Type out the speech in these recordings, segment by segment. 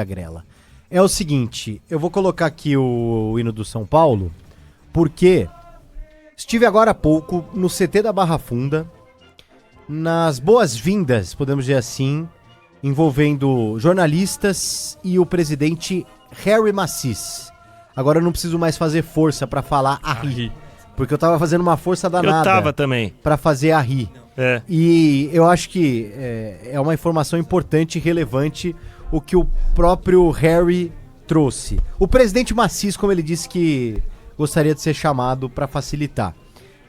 Grela. É o seguinte, eu vou colocar aqui o hino do São Paulo, porque estive agora há pouco no CT da Barra Funda, nas boas-vindas, podemos dizer assim, envolvendo jornalistas e o presidente Harry Macis. Agora eu não preciso mais fazer força pra falar Arri, porque eu tava fazendo uma força danada. Eu tava também. Pra fazer Arri. É. E eu acho que é uma informação importante e relevante o que o próprio Harry trouxe. O presidente Macis, como ele disse que gostaria de ser chamado pra facilitar.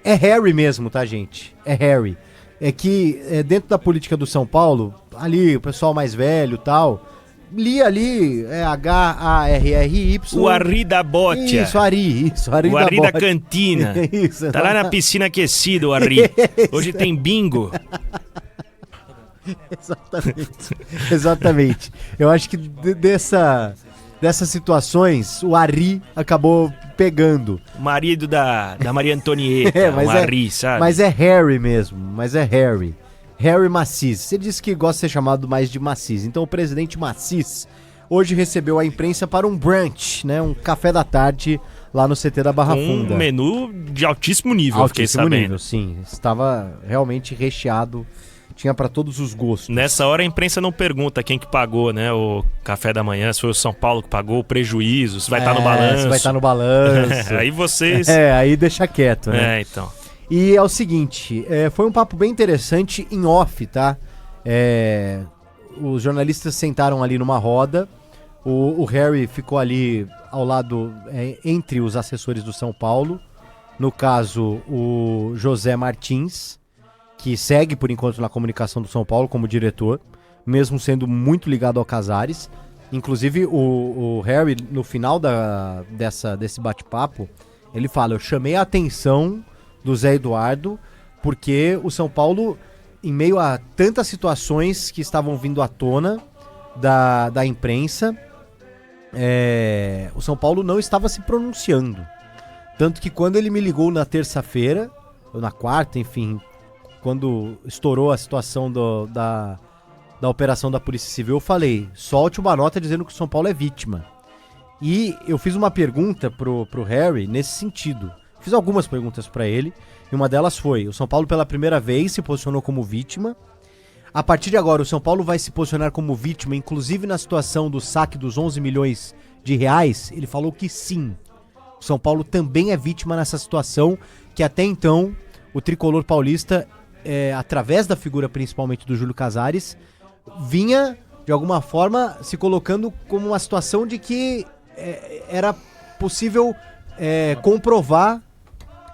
É Harry mesmo, tá, gente? É Harry. É que dentro da política do São Paulo, ali o pessoal mais velho e tal, li ali, H-A-R-R-Y. O Arri da Botia. Isso, Arri o Arri da Botia. cantina. Isso, Tá lá na piscina aquecida o Arri. Hoje tem bingo. Exatamente. Eu acho que dessas situações, o Arri acabou pegando. O marido da Maria Antonieta, o Arri, sabe? Mas é Harry mesmo, Harry Macis. Ele disse que gosta de ser chamado mais de Macis. Então o presidente Macis hoje recebeu a imprensa para um brunch, né? Um café da tarde lá no CT da Barra Funda. Um menu de altíssimo nível, fiquei sabendo. Nível, sim. Estava realmente recheado. Tinha para todos os gostos. Nessa hora a imprensa não pergunta quem que pagou, né? O café da manhã, se foi o São Paulo que pagou, o prejuízo, se vai estar no balanço. Se vai estar no balanço. Aí vocês... aí deixa quieto, né? Então. E é o seguinte, foi um papo bem interessante em off, tá? Os jornalistas sentaram ali numa roda, o Harry ficou ali ao lado, entre os assessores do São Paulo, no caso o José Martins, que segue por enquanto na comunicação do São Paulo como diretor, mesmo sendo muito ligado ao Casares. Inclusive o Harry, no final desse bate-papo, ele fala, eu chamei a atenção do Zé Eduardo, porque o São Paulo, em meio a tantas situações que estavam vindo à tona da imprensa, o São Paulo não estava se pronunciando. Tanto que quando ele me ligou na terça-feira, ou na quarta, enfim, quando estourou a situação da operação da Polícia Civil, eu falei, solte uma nota dizendo que o São Paulo é vítima. E eu fiz uma pergunta pro Harry nesse sentido. Fiz algumas perguntas para ele, e uma delas foi, o São Paulo pela primeira vez se posicionou como vítima. A partir de agora, o São Paulo vai se posicionar como vítima, inclusive na situação do saque dos 11 milhões de reais? Ele falou que sim. O São Paulo também é vítima nessa situação, que até então o tricolor paulista, através da figura principalmente do Júlio Casares, vinha, de alguma forma, se colocando como uma situação de que era possível comprovar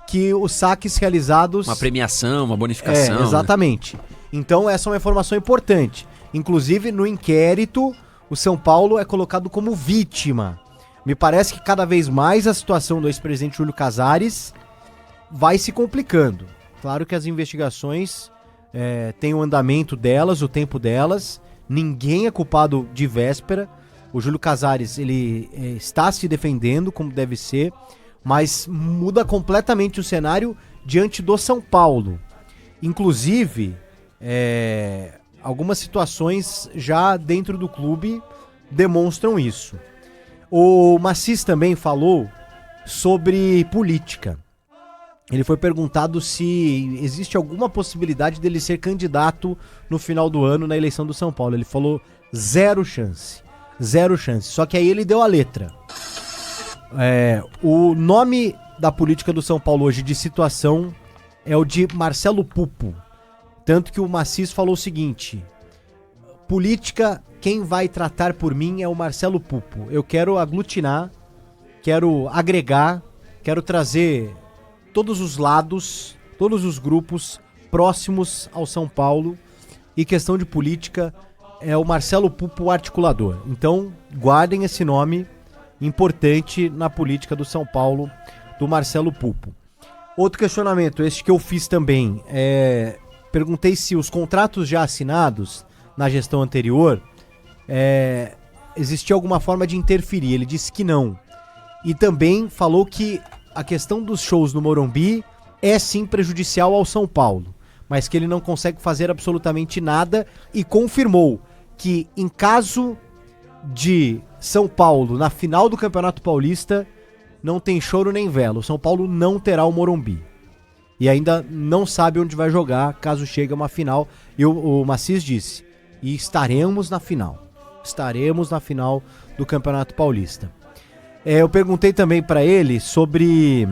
que os saques realizados... Uma premiação, uma bonificação. Exatamente. Né? Então essa é uma informação importante. Inclusive, no inquérito, o São Paulo é colocado como vítima. Me parece que cada vez mais a situação do ex-presidente Júlio Casares vai se complicando. Claro que as investigações têm o andamento delas, o tempo delas. Ninguém é culpado de véspera. O Júlio Casares, ele está se defendendo como deve ser, mas muda completamente o cenário diante do São Paulo. Inclusive, algumas situações já dentro do clube demonstram isso. O Macis também falou sobre política. Ele foi perguntado se existe alguma possibilidade dele ser candidato no final do ano na eleição do São Paulo. Ele falou zero chance. Zero chance. Só que aí ele deu a letra. O nome da política do São Paulo hoje de situação é o de Marcelo Pupo. Tanto que o Macis falou o seguinte: política, quem vai tratar por mim é o Marcelo Pupo. Eu quero aglutinar, quero agregar, quero trazer todos os lados, todos os grupos próximos ao São Paulo. E questão de política é o Marcelo Pupo articulador. Então guardem esse nome importante na política do São Paulo, do Marcelo Pupo. Outro questionamento, este que eu fiz também, perguntei se os contratos já assinados na gestão anterior, existia alguma forma de interferir. Ele disse que não. E também falou que a questão dos shows no Morumbi é sim prejudicial ao São Paulo, mas que ele não consegue fazer absolutamente nada, e confirmou que em caso de São Paulo na final do Campeonato Paulista, não tem choro nem vela. O São Paulo não terá o Morumbi. E ainda não sabe onde vai jogar caso chegue a uma final. E o Maciz disse, e estaremos na final. Estaremos na final do Campeonato Paulista. Eu perguntei também pra ele sobre...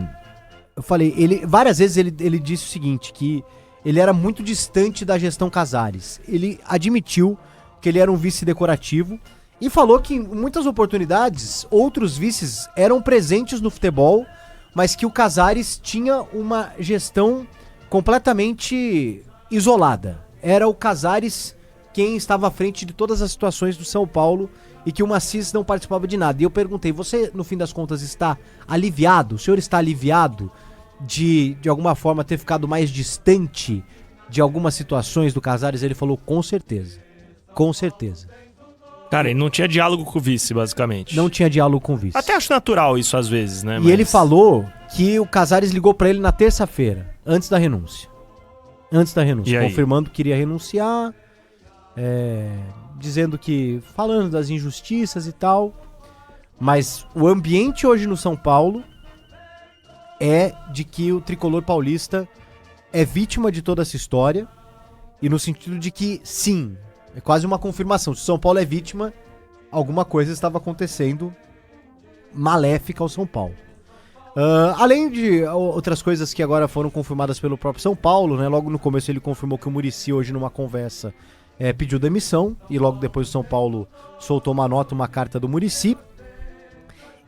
Eu falei, várias vezes ele disse o seguinte, que ele era muito distante da gestão Casares. Ele admitiu que ele era um vice decorativo e falou que em muitas oportunidades outros vices eram presentes no futebol, mas que o Casares tinha uma gestão completamente isolada. Era o Casares quem estava à frente de todas as situações do São Paulo e que o Maciz não participava de nada. E eu perguntei, você no fim das contas está aliviado? O senhor está aliviado de alguma forma ter ficado mais distante de algumas situações do Casares? Ele falou, com certeza. Com certeza. Cara, ele não tinha diálogo com o vice, basicamente. Não tinha diálogo com o vice. Até acho natural isso às vezes, né? E ele falou que o Casares ligou pra ele na terça-feira, antes da renúncia. Antes da renúncia, confirmando que iria renunciar, dizendo que... falando das injustiças e tal. Mas o ambiente hoje no São Paulo é de que o tricolor paulista é vítima de toda essa história. E no sentido de que, sim... é quase uma confirmação. Se o São Paulo é vítima, alguma coisa estava acontecendo maléfica ao São Paulo. Além de outras coisas que agora foram confirmadas pelo próprio São Paulo, né? Logo no começo ele confirmou que o Muricy hoje numa conversa pediu demissão. E logo depois o São Paulo soltou uma nota, uma carta do Muricy.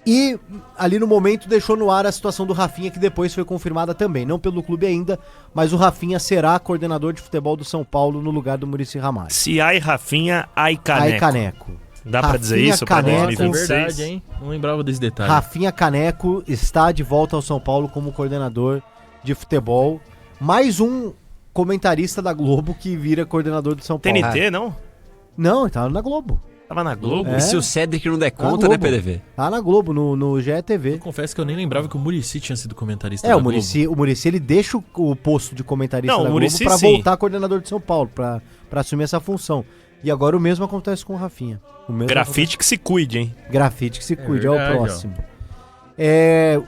E ali no momento deixou no ar a situação do Rafinha, que depois foi confirmada também. Não pelo clube ainda, mas o Rafinha será coordenador de futebol do São Paulo no lugar do Muricy Ramalho. Se ai Rafinha, ai Caneco. Ai Caneco. Dá pra dizer isso pra Caneco, 2026? É verdade, hein? Não lembrava desse detalhe. Rafinha Caneco está de volta ao São Paulo como coordenador de futebol. Mais um comentarista da Globo que vira coordenador do São Paulo. TNT, não? Não, ele tava na Globo. Tava na Globo? E se o Cedric não der conta, né, PDV? Tá na Globo, no GETV. Eu confesso que eu nem lembrava que o Muricy tinha sido comentarista da Globo. O Muricy ele deixa o posto de comentarista da Globo Muricy, pra sim. voltar coordenador de São Paulo, pra assumir essa função. E agora o mesmo acontece com o Rafinha. Grafite que se cuide, hein? Grafite que se cuide, verdade, é o próximo.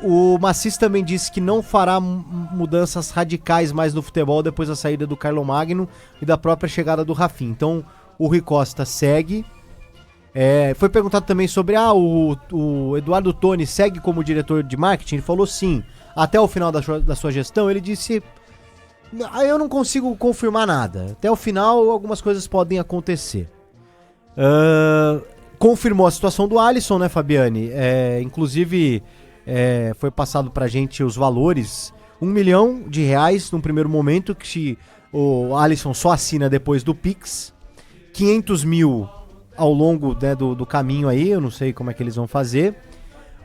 O Maciz também disse que não fará mudanças radicais mais no futebol depois da saída do Carlo Magno e da própria chegada do Rafinha. Então o Rui Costa segue. Foi perguntado também sobre o Eduardo Toni segue como diretor de marketing. Ele falou sim, até o final da sua gestão. Ele disse, eu não consigo confirmar nada, até o final algumas coisas podem acontecer. Confirmou a situação do Alisson, né, Fabiane? Inclusive foi passado pra gente os valores, R$1 milhão num primeiro momento, que o Alisson só assina depois do Pix, 500 mil ao longo, né, do caminho aí, eu não sei como é que eles vão fazer.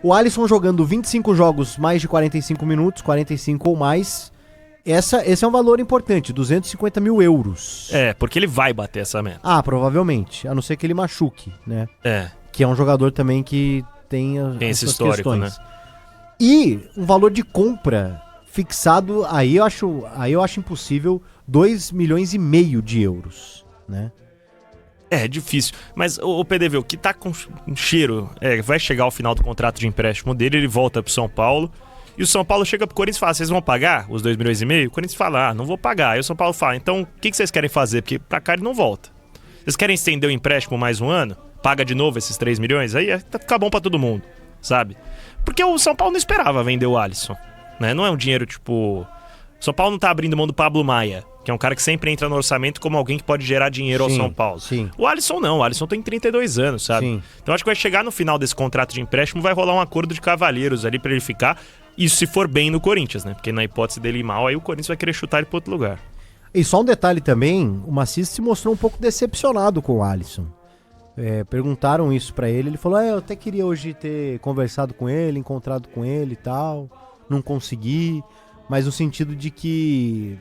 O Alisson jogando 25 jogos, mais de 45 minutos, 45 ou mais. Esse é um valor importante, 250 mil euros. Porque ele vai bater essa meta. Provavelmente, a não ser que ele machuque, né? Que é um jogador também que tem esse histórico, questões, né? E um valor de compra fixado, aí eu acho impossível, 2,5 milhões de euros, né? É difícil, mas o PDV, o que tá com cheiro, vai chegar ao final do contrato de empréstimo dele, ele volta pro São Paulo, e o São Paulo chega pro Corinthians e fala, vocês vão pagar os 2,5 milhões? O Corinthians fala, não vou pagar. Aí o São Paulo fala, então o que vocês querem fazer? Porque pra cá ele não volta. Vocês querem estender o empréstimo mais um ano? Paga de novo esses 3 milhões? Aí fica bom pra todo mundo, sabe? Porque o São Paulo não esperava vender o Alisson, né? Não é um dinheiro tipo... O São Paulo não tá abrindo mão do Pablo Maia, que é um cara que sempre entra no orçamento como alguém que pode gerar dinheiro ao São Paulo. Sim. O Alisson não, o Alisson tem 32 anos, sabe? Sim. Então acho que vai chegar no final desse contrato de empréstimo, vai rolar um acordo de cavalheiros ali pra ele ficar, isso se for bem no Corinthians, né? Porque na hipótese dele ir mal, aí o Corinthians vai querer chutar ele pra outro lugar. E só um detalhe também, o Maciz se mostrou um pouco decepcionado com o Alisson. Perguntaram isso pra ele, ele falou, eu até queria hoje ter conversado com ele, encontrado com ele e tal, não consegui, mas no sentido de que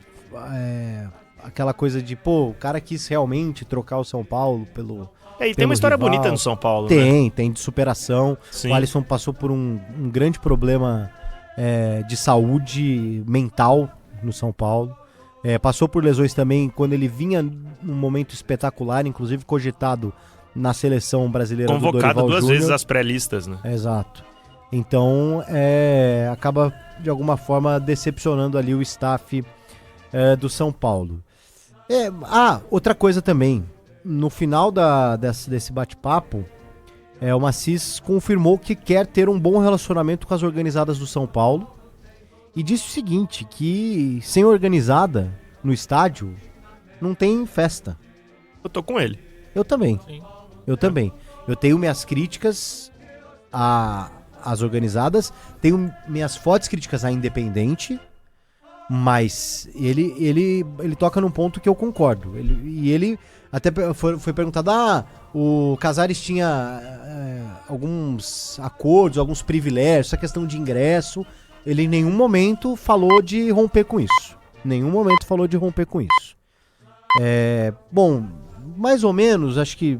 aquela coisa de, o cara quis realmente trocar o São Paulo pelo... E tem uma história rival. bonita no São Paulo, né? Tem de superação. Sim. O Alisson passou por um grande problema de saúde mental no São Paulo. Passou por lesões também quando ele vinha num momento espetacular, inclusive cogitado na seleção brasileira do Convocado Dorival duas Júnior. vezes às pré-listas, né? Exato. Então, acaba, de alguma forma, decepcionando ali o staff do São Paulo. Outra coisa também. No final desse bate-papo, o Massis confirmou que quer ter um bom relacionamento com as organizadas do São Paulo e disse o seguinte, que sem organizada no estádio, não tem festa. Eu tô com ele. Eu também. Sim. Eu também. Eu tenho minhas críticas às organizadas, tenho minhas fortes críticas à Independente, mas ele toca num ponto que eu concordo. Ele até foi perguntado, o Casares tinha alguns acordos, alguns privilégios, essa questão de ingresso. Ele em nenhum momento falou de romper com isso. Bom, mais ou menos, acho que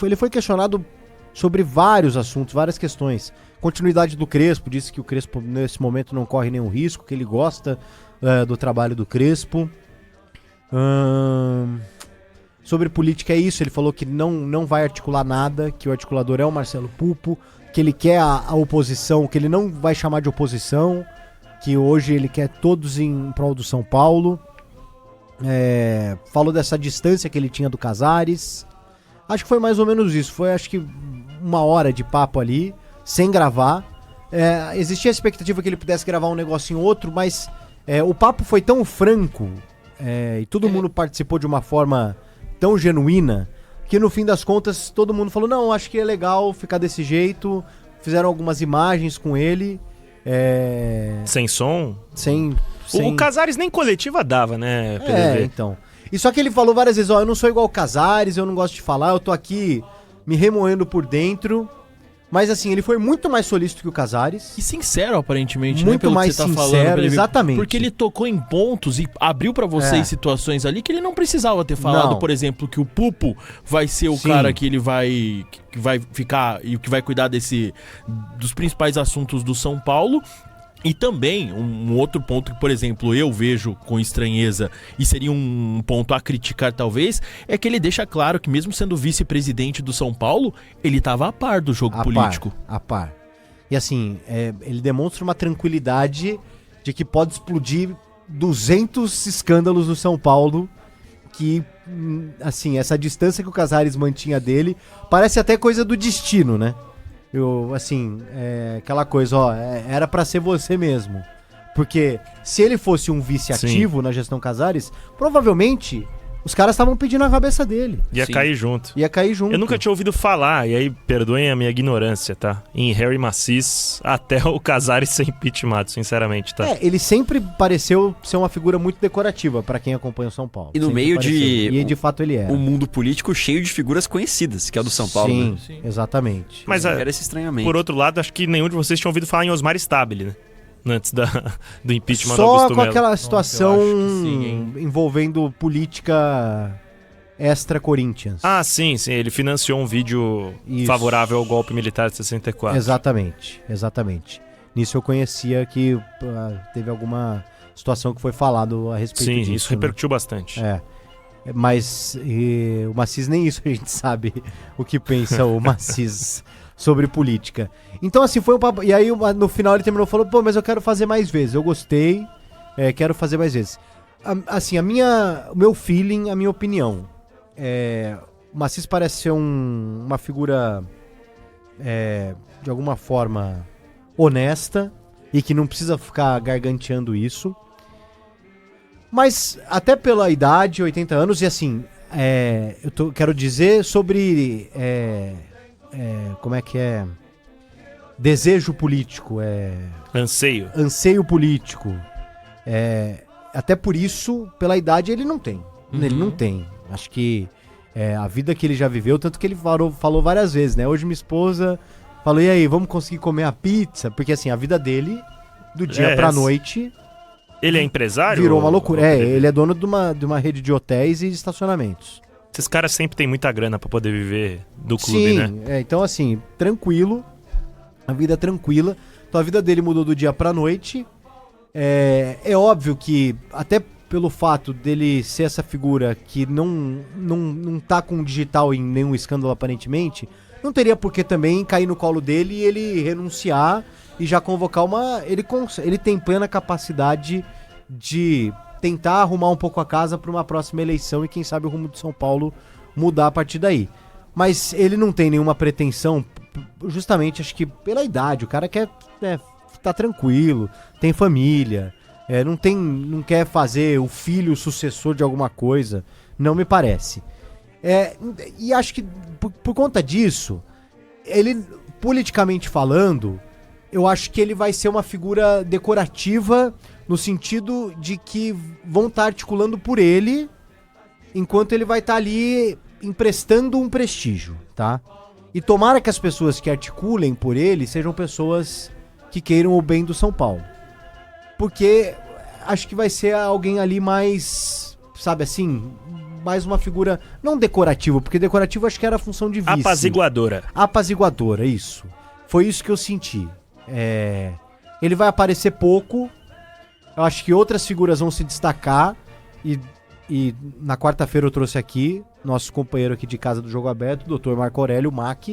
ele foi questionado sobre vários assuntos, várias questões. Continuidade do Crespo, disse que o Crespo nesse momento não corre nenhum risco, que ele gosta do trabalho do Crespo. Sobre política é isso, ele falou que não vai articular nada, que o articulador é o Marcelo Pupo, que ele quer a oposição, que ele não vai chamar de oposição, que hoje ele quer todos em prol do São Paulo. Falou dessa distância que ele tinha do Casares. Acho que foi mais ou menos isso. Foi, acho que, 1 hora de papo ali, sem gravar. Existia a expectativa que ele pudesse gravar um negocinho outro, mas o papo foi tão franco e todo mundo participou de uma forma tão genuína que no fim das contas todo mundo falou, não, acho que é legal ficar desse jeito. Fizeram algumas imagens com ele. Sem som? O O Casares nem coletiva dava, né, PDV? Então. E só que ele falou várias vezes, eu não sou igual o Casares, eu não gosto de falar, eu tô aqui me remoendo por dentro. Mas assim, ele foi muito mais solícito que o Casares. E sincero, aparentemente, Muito pelo mais que você tá sincero, falando. exatamente. Porque ele tocou em pontos e abriu pra vocês situações ali que ele não precisava ter falado, Não. por exemplo, que o Pupo vai ser o Sim. cara que ele que vai ficar e que vai cuidar dos principais assuntos do São Paulo. E também, um outro ponto que, por exemplo, eu vejo com estranheza e seria um ponto a criticar talvez, é que ele deixa claro que mesmo sendo vice-presidente do São Paulo, ele estava a par do jogo político. A par. E assim, ele demonstra uma tranquilidade de que pode explodir 200 escândalos no São Paulo, que, assim, essa distância que o Casares mantinha dele, parece até coisa do destino, né? Aquela coisa, era pra ser você mesmo. Porque se ele fosse um vice ativo na gestão Casares, provavelmente os caras estavam pedindo a cabeça dele. Ia Sim. cair junto. Ia cair junto. Eu nunca tinha ouvido falar, e aí perdoem a minha ignorância, tá? Em Harry Massis até o Casares ser impeachmentado, sinceramente, tá? Ele sempre pareceu ser uma figura muito decorativa pra quem acompanha o São Paulo. E no Sempre meio pareceu. de- E de fato ele era. Um mundo político cheio de figuras conhecidas, que é o do São Paulo. Sim, Né? Sim. exatamente. Mas Era esse estranhamento. por outro lado, acho que nenhum de vocês tinha ouvido falar em Osmar Stabile, né? Antes do impeachment do Só Augusto com Melo. aquela situação eu acho que sim, hein? envolvendo política extra-Corinthians. Ah, sim. Ele financiou um vídeo Isso. favorável ao golpe militar de 64. Exatamente. Nisso eu conhecia que teve alguma situação que foi falado a respeito Sim, disso. isso repercutiu bastante. Mas o Massis nem isso a gente sabe o que pensa o Massis sobre política. Então assim, foi um papo. E aí no final ele terminou falando, mas eu quero fazer mais vezes. Eu gostei, quero fazer mais vezes. Assim, o meu feeling, a minha opinião, o Massis parece ser uma figura de alguma forma honesta e que não precisa ficar garganteando isso. Mas até pela idade, 80 anos, e assim, quero dizer sobre como é que é? Desejo político, Anseio. anseio político. Até por isso, pela idade, ele não tem. Ele não tem. Acho que a vida que ele já viveu, tanto que ele falou várias vezes, né? Hoje minha esposa falou, e aí, vamos conseguir comer a pizza? Porque assim, a vida dele, do dia pra noite, Ele é empresário? virou uma loucura. Ou- Ele é dono de uma rede de hotéis e de estacionamentos. Esses caras sempre têm muita grana pra poder viver do clube, né? Então assim, tranquilo, a vida tranquila. Então a vida dele mudou do dia pra noite. É óbvio que, até pelo fato dele ser essa figura que não tá com digital em nenhum escândalo aparentemente, não teria por que também cair no colo dele e ele renunciar e já convocar uma... Ele tem plena capacidade de tentar arrumar um pouco a casa para uma próxima eleição e quem sabe o rumo do São Paulo mudar a partir daí. Mas ele não tem nenhuma pretensão, justamente acho que pela idade, o cara quer tá tranquilo, tem família, não quer fazer o filho o sucessor de alguma coisa, não me parece. E acho que por conta disso, ele, politicamente falando, eu acho que ele vai ser uma figura decorativa no sentido de que vão estar articulando por ele, enquanto ele vai estar ali emprestando um prestígio, tá? E tomara que as pessoas que articulem por ele sejam pessoas que queiram o bem do São Paulo. Porque acho que vai ser alguém ali mais, sabe assim, mais uma figura, não decorativa, porque decorativo acho que era a função de vice. Apaziguadora, isso. Foi isso que eu senti. Ele vai aparecer pouco, eu acho que outras figuras vão se destacar e na quarta-feira eu trouxe aqui, nosso companheiro aqui de Casa do Jogo Aberto, o Dr. Marco Aurélio Mac,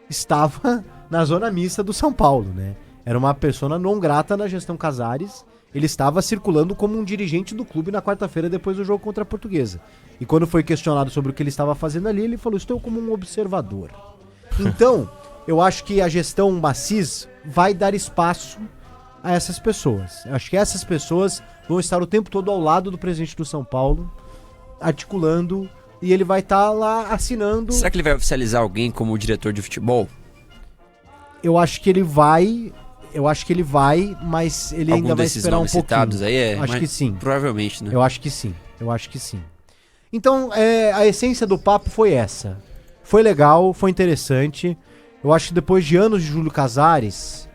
estava na zona mista do São Paulo, né? Era uma persona não grata na gestão Casares, ele estava circulando como um dirigente do clube na quarta-feira depois do jogo contra a Portuguesa. E quando foi questionado sobre o que ele estava fazendo ali, ele falou, estou como um observador. Então, eu acho que a gestão Macis vai dar espaço a essas pessoas. Eu acho que essas pessoas vão estar o tempo todo ao lado do presidente do São Paulo, articulando, e ele vai estar lá assinando. Será que ele vai oficializar alguém como diretor de futebol? Eu acho que ele vai, mas ele ainda vai esperar um pouquinho. Aí acho que sim. Provavelmente, né? Eu acho que sim. Então, a essência do papo foi essa. Foi legal, foi interessante. Eu acho que depois de anos de Júlio Casares,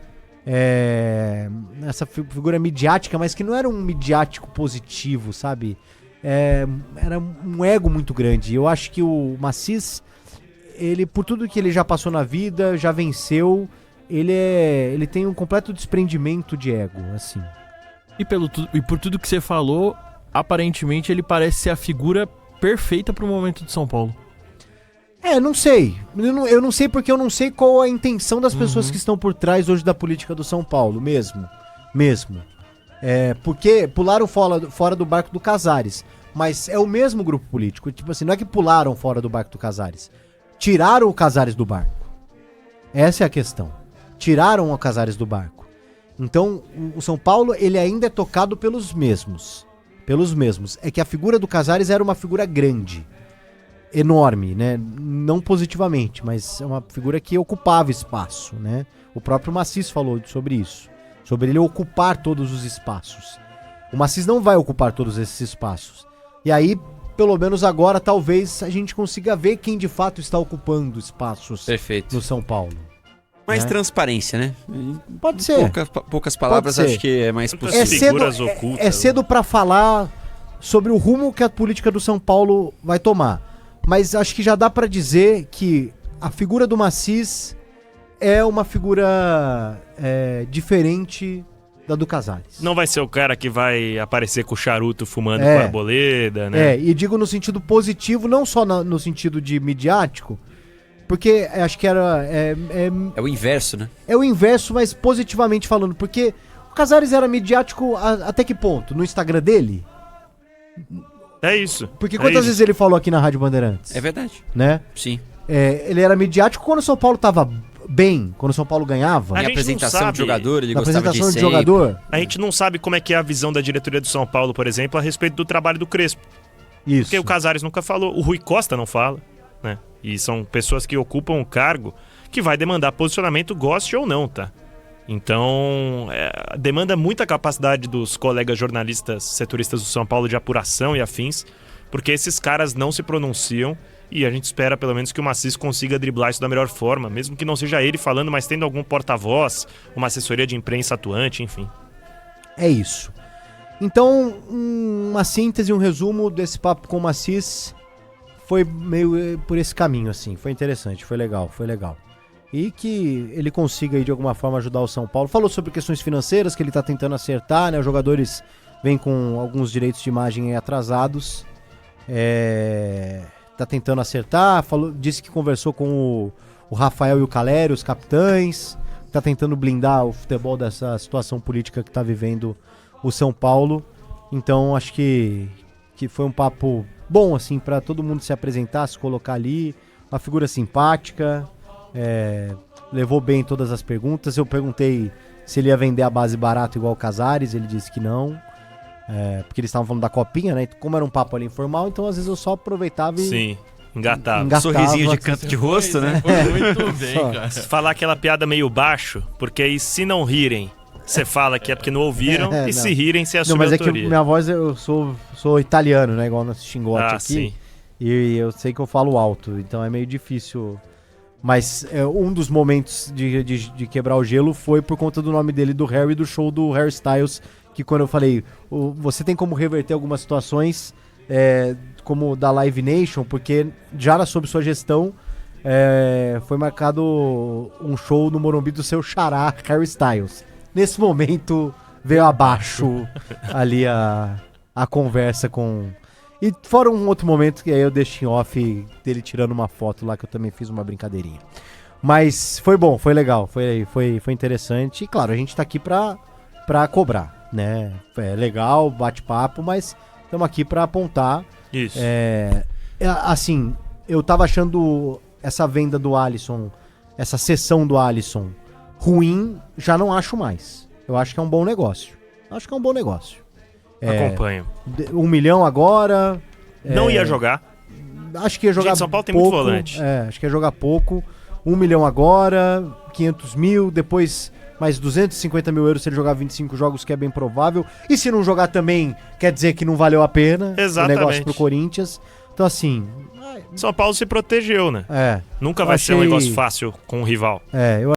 essa figura midiática, mas que não era um midiático positivo, sabe? Era um ego muito grande. Eu acho que o Macis, ele, por tudo que ele já passou na vida, já venceu, ele tem um completo desprendimento de ego, assim. E por tudo que você falou, aparentemente ele parece ser a figura perfeita pro momento de São Paulo. Não sei. Eu não sei porque eu não sei qual a intenção das pessoas que estão por trás hoje da política do São Paulo, mesmo. Porque pularam fora do barco do Casares. Mas é o mesmo grupo político. Tipo assim, não é que pularam fora do barco do Casares. Tiraram o Casares do barco. Essa é a questão. Tiraram o Casares do barco. Então, o São Paulo, ele ainda é tocado pelos mesmos. É que a figura do Casares era uma figura grande. Enorme, né? Não positivamente, mas é uma figura que ocupava espaço, né? O próprio Macis falou sobre isso, sobre ele ocupar todos os espaços. O Macis não vai ocupar todos esses espaços. E aí, pelo menos agora, talvez a gente consiga ver quem de fato está ocupando espaços no São Paulo. Mais né? Transparência, né? Pode ser. Poucas palavras, acho que é mais possível. É cedo para falar sobre o rumo que a política do São Paulo vai tomar. Mas acho que já dá pra dizer que a figura do Macis é uma figura diferente da do Casares. Não vai ser o cara que vai aparecer com o charuto fumando com a arboleda, né? E digo no sentido positivo, não só no sentido de midiático, porque acho que era... É o inverso, né? É o inverso, mas positivamente falando, porque o Casares era midiático até que ponto? No Instagram dele? É isso. Porque quantas vezes ele falou aqui na Rádio Bandeirantes? É verdade. Né? Sim. Ele era midiático quando o São Paulo tava bem, quando o São Paulo ganhava. Em apresentação de jogador, ele gostava de apresentação de sempre. jogador. A gente não sabe como é que é a visão da diretoria do São Paulo, por exemplo, a respeito do trabalho do Crespo. Isso. Porque o Casares nunca falou, o Rui Costa não fala, né? E são pessoas que ocupam um cargo que vai demandar posicionamento, goste ou não, tá? Então, demanda muita capacidade dos colegas jornalistas setoristas do São Paulo de apuração e afins, porque esses caras não se pronunciam e a gente espera pelo menos que o Macis consiga driblar isso da melhor forma, mesmo que não seja ele falando, mas tendo algum porta-voz, uma assessoria de imprensa atuante, enfim. É isso. Então, uma síntese, um resumo desse papo com o Macis foi meio por esse caminho, assim. Foi interessante, foi legal. E que ele consiga aí, de alguma forma, ajudar o São Paulo. Falou sobre questões financeiras que ele tá tentando acertar, né? Os jogadores vem com alguns direitos de imagem aí atrasados. Tá tentando acertar, disse que conversou com o Rafael e o Caleri, os capitães, tá tentando blindar o futebol dessa situação política que tá vivendo o São Paulo. Então acho que foi um papo bom, assim, para todo mundo se apresentar, se colocar ali, uma figura simpática, levou bem todas as perguntas. Eu perguntei se ele ia vender a base barato igual o Casares, ele disse que não. Porque eles estavam falando da copinha, né? Como era um papo ali informal, então às vezes eu só aproveitava e... Sim, engatava. Sorrisinho de canto de rosto, né? Foi muito bem, cara. Falar aquela piada meio baixo, porque aí se não rirem, você fala que é porque não ouviram, e não. se rirem, você assume Não, mas a é que autoria. minha voz, eu sou italiano, né? Igual nosso xingote aqui. Sim. E eu sei que eu falo alto, então é meio difícil. Mas um dos momentos de quebrar o gelo foi por conta do nome dele, do Harry, do show do Harry Styles, que quando eu falei, você tem como reverter algumas situações, como da Live Nation, porque já sob sua gestão foi marcado um show no Morumbi do seu xará, Harry Styles. Nesse momento veio abaixo ali a conversa com... E fora um outro momento que aí eu deixei em off dele tirando uma foto lá, que eu também fiz uma brincadeirinha. Mas foi bom, foi legal, foi interessante. E claro, a gente tá aqui pra cobrar, né? É legal, bate-papo, mas estamos aqui pra apontar. Isso. Assim, eu tava achando essa venda do Alisson, essa cessão do Alisson ruim, já não acho mais. Eu acho que é um bom negócio. Acompanho. 1 milhão agora. Não ia jogar. Acho que ia jogar Gente, São Paulo tem pouco, muito volante. Acho que ia jogar pouco. 1 milhão agora, 500 mil, depois mais 250 mil euros se ele jogar 25 jogos, que é bem provável. E se não jogar também, quer dizer que não valeu a pena. Exatamente. O negócio pro Corinthians. Então assim... São Paulo se protegeu, né? É. Nunca vai ser um negócio fácil com o rival. Eu